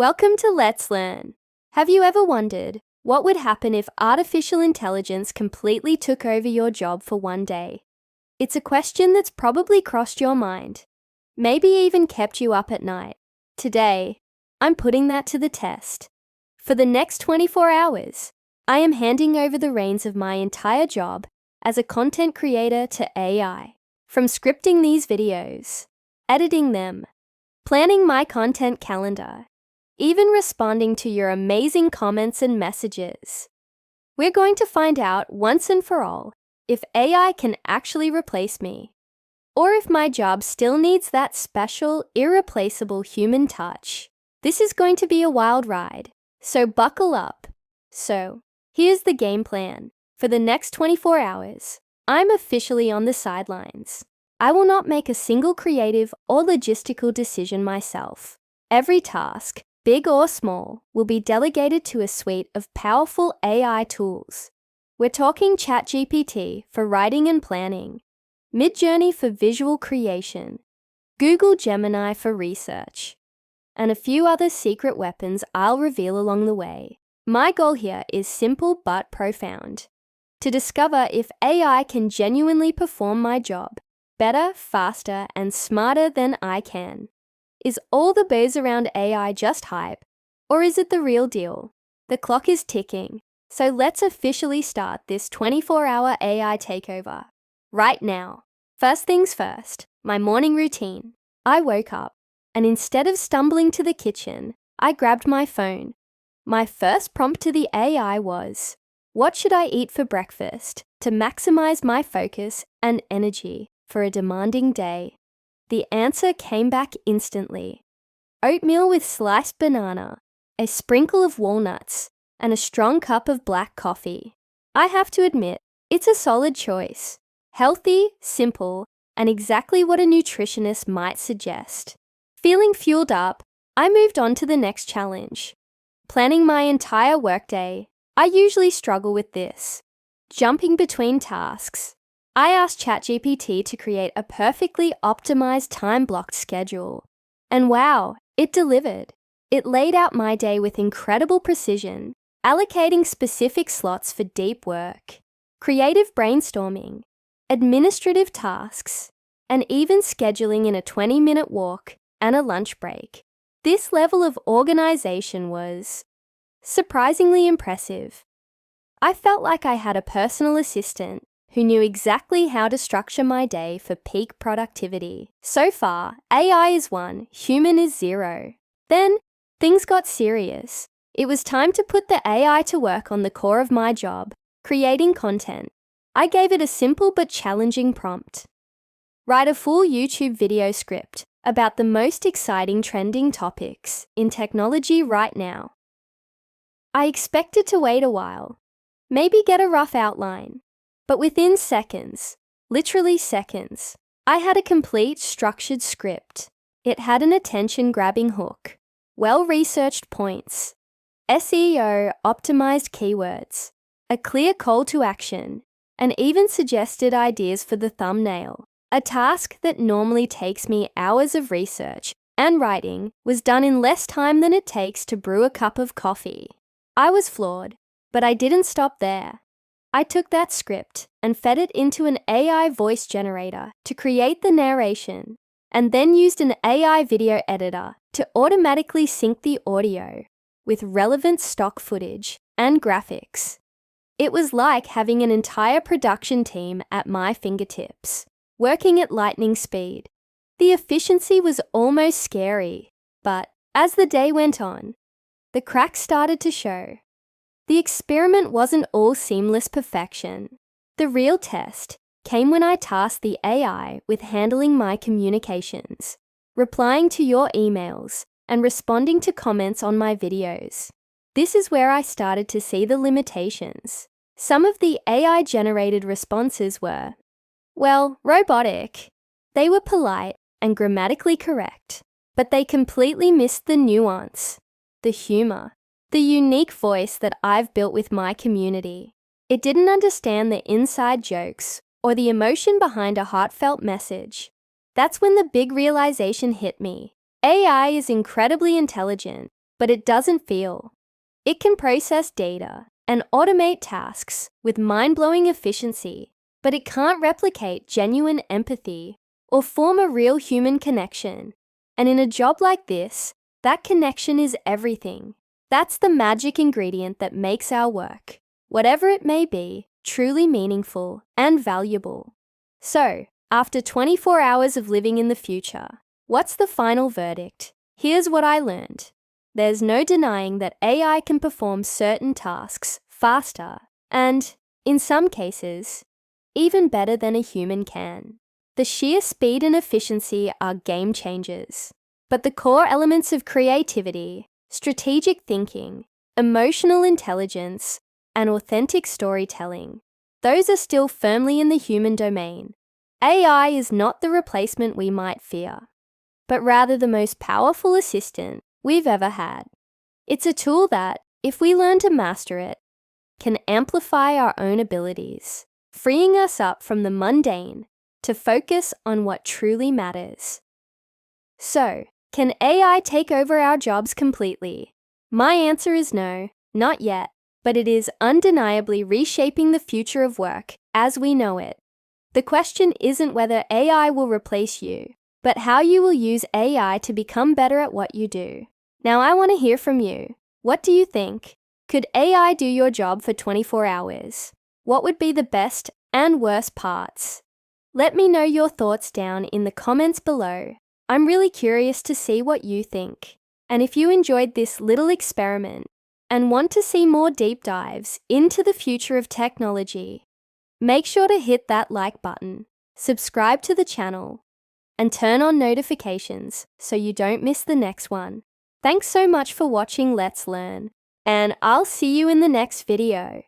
Welcome to Let's Learn. Have you ever wondered what would happen if artificial intelligence completely took over your job for one day? It's a question that's probably crossed your mind, maybe even kept you up at night. Today, I'm putting that to the test. For the next 24 hours, I am handing over the reins of my entire job as a content creator to AI. From scripting these videos, editing them, planning my content calendar, even responding to your amazing comments and messages. We're going to find out once and for all if AI can actually replace me, or if my job still needs that special, irreplaceable human touch. This is going to be a wild ride, so buckle up. So, here's the game plan. For the next 24 hours, I'm officially on the sidelines. I will not make a single creative or logistical decision myself. Every task, big or small, will be delegated to a suite of powerful AI tools. We're talking ChatGPT for writing and planning, Midjourney for visual creation, Google Gemini for research, and a few other secret weapons I'll reveal along the way. My goal here is simple but profound: to discover if AI can genuinely perform my job better, faster, and smarter than I can. Is all the buzz around AI just hype, or is it the real deal? The clock is ticking, so let's officially start this 24-hour AI takeover right now. First things first, my morning routine. I woke up, and instead of stumbling to the kitchen, I grabbed my phone. My first prompt to the AI was, what should I eat for breakfast to maximize my focus and energy for a demanding day? The answer came back instantly. Oatmeal with sliced banana, a sprinkle of walnuts, and a strong cup of black coffee. I have to admit, it's a solid choice. Healthy, simple, and exactly what a nutritionist might suggest. Feeling fueled up, I moved on to the next challenge. Planning my entire workday. I usually struggle with this. Jumping between tasks. I asked ChatGPT to create a perfectly optimized time-blocked schedule. And wow, it delivered. It laid out my day with incredible precision, allocating specific slots for deep work, creative brainstorming, administrative tasks, and even scheduling in a 20-minute walk and a lunch break. This level of organization was surprisingly impressive. I felt like I had a personal assistant who knew exactly how to structure my day for peak productivity. So far, AI is 1, human is 0. Then, things got serious. It was time to put the AI to work on the core of my job, creating content. I gave it a simple but challenging prompt. Write a full YouTube video script about the most exciting trending topics in technology right now. I expected to wait a while, maybe get a rough outline. But within seconds, literally seconds, I had a complete structured script. It had an attention-grabbing hook, well-researched points, SEO-optimized keywords, a clear call to action, and even suggested ideas for the thumbnail. A task that normally takes me hours of research and writing was done in less time than it takes to brew a cup of coffee. I was flawed, but I didn't stop there. I took that script and fed it into an AI voice generator to create the narration, and then used an AI video editor to automatically sync the audio with relevant stock footage and graphics. It was like having an entire production team at my fingertips, working at lightning speed. The efficiency was almost scary, but as the day went on, the cracks started to show. The experiment wasn't all seamless perfection. The real test came when I tasked the AI with handling my communications, replying to your emails, and responding to comments on my videos. This is where I started to see the limitations. Some of the AI-generated responses were, well, robotic. They were polite and grammatically correct, but they completely missed the nuance, the humor, the unique voice that I've built with my community. It didn't understand the inside jokes or the emotion behind a heartfelt message. That's when the big realization hit me. AI is incredibly intelligent, but it doesn't feel. It can process data and automate tasks with mind-blowing efficiency, but it can't replicate genuine empathy or form a real human connection. And in a job like this, that connection is everything. That's the magic ingredient that makes our work, whatever it may be, truly meaningful and valuable. So, after 24 hours of living in the future, what's the final verdict? Here's what I learned. There's no denying that AI can perform certain tasks faster and, in some cases, even better than a human can. The sheer speed and efficiency are game changers. But the core elements of creativity, strategic thinking, emotional intelligence, and authentic storytelling, those are still firmly in the human domain. AI is not the replacement we might fear, but rather the most powerful assistant we've ever had. It's a tool that, if we learn to master it, can amplify our own abilities, freeing us up from the mundane to focus on what truly matters. So, can AI take over our jobs completely? My answer is no, not yet, but it is undeniably reshaping the future of work as we know it. The question isn't whether AI will replace you, but how you will use AI to become better at what you do. Now I want to hear from you. What do you think? Could AI do your job for 24 hours? What would be the best and worst parts? Let me know your thoughts down in the comments below. I'm really curious to see what you think. And if you enjoyed this little experiment and want to see more deep dives into the future of technology, make sure to hit that like button, subscribe to the channel, and turn on notifications so you don't miss the next one. Thanks so much for watching Let's Learn, and I'll see you in the next video.